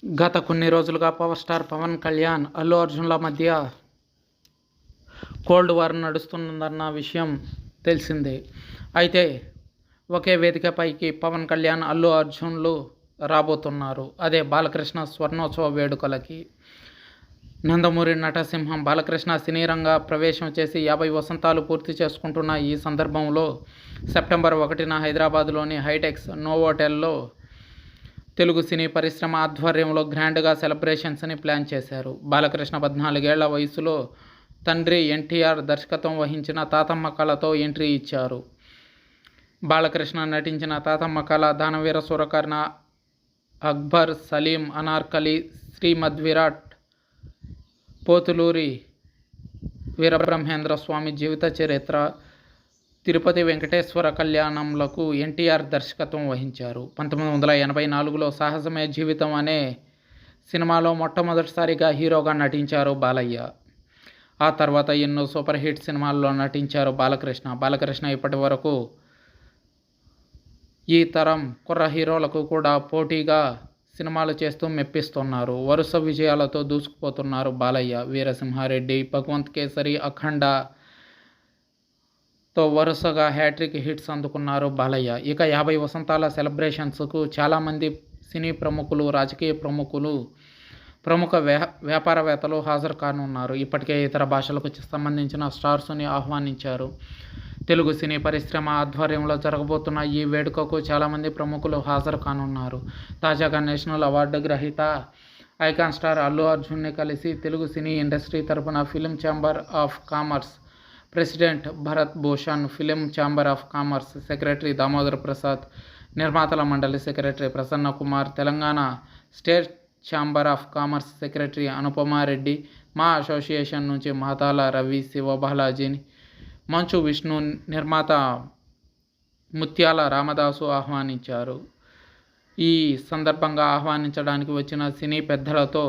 గత కొన్ని రోజులుగా పవర్ స్టార్ పవన్ కళ్యాణ్, అల్లు అర్జున్ల మధ్య కోల్డ్ వార్ నడుస్తుందన్న విషయం తెలిసిందే. అయితే ఒకే వేదికపైకి పవన్ కళ్యాణ్, అల్లు అర్జున్లు రాబోతున్నారు. అదే బాలకృష్ణ స్వర్ణోత్సవ వేడుకలకి. నందమూరి నటసింహం బాలకృష్ణ సినీ రంగ ప్రవేశం చేసి 50 వసంతాలు పూర్తి చేసుకుంటున్న ఈ సందర్భంలో సెప్టెంబర్ 1న హైదరాబాద్లోని హైటెక్స్ నోవోటెల్లో తెలుగు సినీ పరిశ్రమ ఆధ్వర్యంలో గ్రాండ్గా సెలబ్రేషన్స్ని ప్లాన్ చేశారు. బాలకృష్ణ 14 ఏళ్ల వయసులో తండ్రి ఎన్టీఆర్ దర్శకత్వం వహించిన తాతమ్మ కళతో ఎంట్రీ ఇచ్చారు. బాలకృష్ణ నటించిన తాతమ్మ కళ, దానవీర సూరకర్ణ, అక్బర్, సలీం, అనార్కలి, శ్రీమద్ విరాట్, పోతులూరి వీరబ్రహ్మేంద్ర స్వామి జీవిత చరిత్ర, తిరుపతి వెంకటేశ్వర కళ్యాణంలకు ఎన్టీఆర్ దర్శకత్వం వహించారు. 1984లో సాహసమే జీవితం అనే సినిమాలో మొట్టమొదటిసారిగా హీరోగా నటించారు బాలయ్య. ఆ తర్వాత ఎన్నో సూపర్ హిట్ సినిమాల్లో నటించారు బాలకృష్ణ. బాలకృష్ణ ఇప్పటి వరకు ఈ తరం కుర్ర హీరోలకు కూడా పోటీగా సినిమాలు చేస్తూ మెప్పిస్తున్నారు. వరుస విజయాలతో దూసుకుపోతున్నారు బాలయ్య. వీరసింహారెడ్డి, భగవంత్ కేసరి, అఖండ తో వరుసగా హ్యాట్రిక్ హిట్స్ అందుకున్నారు బాలయ్య. ఇక 50 వసంతాల సెలబ్రేషన్స్కు చాలామంది సినీ ప్రముఖులు, రాజకీయ ప్రముఖులు, ప్రముఖ వ్యాపారవేత్తలు హాజరు కానున్నారు. ఇప్పటికే ఇతర భాషలకు సంబంధించిన స్టార్స్ని ఆహ్వానించారు. తెలుగు సినీ పరిశ్రమ ఆధ్వర్యంలో జరగబోతున్న ఈ వేడుకకు చాలామంది ప్రముఖులు హాజరు కానున్నారు. తాజాగా నేషనల్ అవార్డు గ్రహీత ఐకాన్ స్టార్ అల్లు అర్జున్ని కలిసి తెలుగు సినీ ఇండస్ట్రీ తరపున film chamber of commerce president Bharat Bhushan, film chamber of commerce secretary Damodar Prasad, నిర్మాతల మండలి secretary Prasanna Kumar, Telangana state chamber of commerce secretary Anupama Reddy, మా అసోసియేషన్ నుంచి మహతాల రవి, శివబాలాజీని, మంచు విష్ణు, నిర్మాత ముత్యాల రామదాసు ఆహ్వానించారు. ఈ సందర్భంగా ఆహ్వానించడానికి వచ్చిన సినీ పెద్దలతో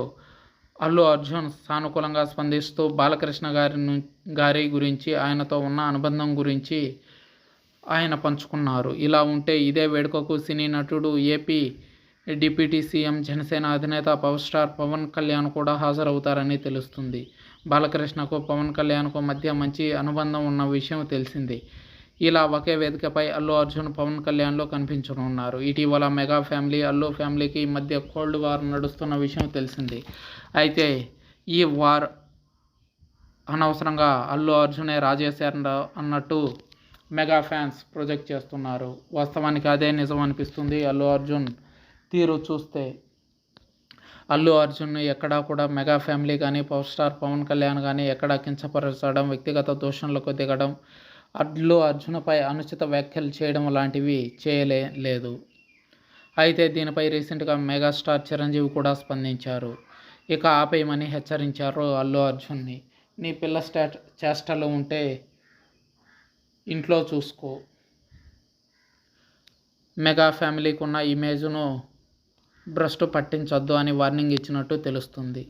అల్లు అర్జున్ సానుకూలంగా స్పందిస్తూ బాలకృష్ణ గారి గురించి, ఆయనతో ఉన్న అనుబంధం గురించి ఆయన పంచుకున్నారు. ఇలా ఉంటే ఇదే వేడుకకు సినీ నటుడు, ఏపీ డిప్యూటీ సీఎం, జనసేన అధినేత పవర్ స్టార్ పవన్ కళ్యాణ్ కూడా హాజరవుతారని తెలుస్తుంది. బాలకృష్ణకు పవన్ కళ్యాణ్కు మధ్య మంచి అనుబంధం ఉన్న విషయం తెలిసిందే. ఇలా ఒకే వేదికపై అల్లు అర్జున్, పవన్ కళ్యాణ్లో కనిపించనున్నారు. ఇటీవల మెగా ఫ్యామిలీ, అల్లు ఫ్యామిలీకి మధ్య కోల్డ్ వార్ నడుస్తున్న విషయం తెలిసిందే. అయితే ఈ వార్ అనవసరంగా అల్లు అర్జునే రాజేశారు అన్నట్టు మెగా ఫ్యాన్స్ ప్రొజెక్ట్ చేస్తున్నారు. వాస్తవానికి అదే నిజం అనిపిస్తుంది. అల్లు అర్జున్ తీరు చూస్తే అల్లు అర్జున్ను ఎక్కడా కూడా మెగా ఫ్యామిలీ కానీ, పవర్ స్టార్ పవన్ కళ్యాణ్ కానీ ఎక్కడా కించపరచడం, వ్యక్తిగత దూషణలకు దిగడం, అల్లు అర్జున్పై అనుచిత వ్యాఖ్యలు చేయడం లాంటివి చేయలేదు. అయితే దీనిపై రీసెంట్గా మెగాస్టార్ చిరంజీవి కూడా స్పందించారు. ఇక ఆపేయమని హెచ్చరించారు అల్లు అర్జున్ని. నీ పిల్ల చేష్టలు ఉంటే ఇంట్లో చూసుకో, మెగా ఫ్యామిలీకి ఉన్న ఇమేజ్ను భ్రష్టు పట్టించొద్దు అని వార్నింగ్ ఇచ్చినట్టు తెలుస్తుంది.